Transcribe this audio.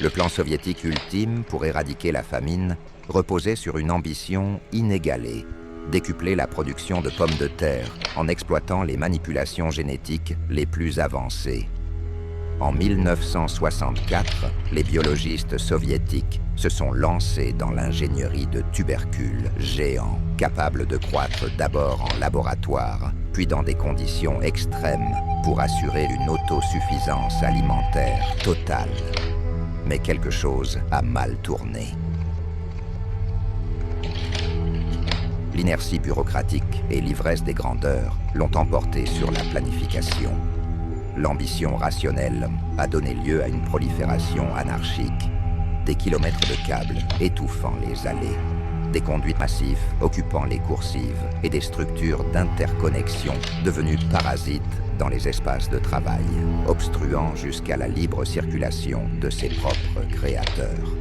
Le plan soviétique ultime pour éradiquer la famine reposait sur une ambition inégalée, décupler la production de pommes de terre en exploitant les manipulations génétiques les plus avancées. En 1964, les biologistes soviétiques se sont lancés dans l'ingénierie de tubercules géants, capables de croître d'abord en laboratoire, puis dans des conditions extrêmes pour assurer une autosuffisance alimentaire totale. Mais quelque chose a mal tourné. L'inertie bureaucratique et l'ivresse des grandeurs l'ont emporté sur la planification. L'ambition rationnelle a donné lieu à une prolifération anarchique, des kilomètres de câbles étouffant les allées, des conduites massives occupant les coursives et des structures d'interconnexion devenues parasites dans les espaces de travail, obstruant jusqu'à la libre circulation de ses propres créateurs.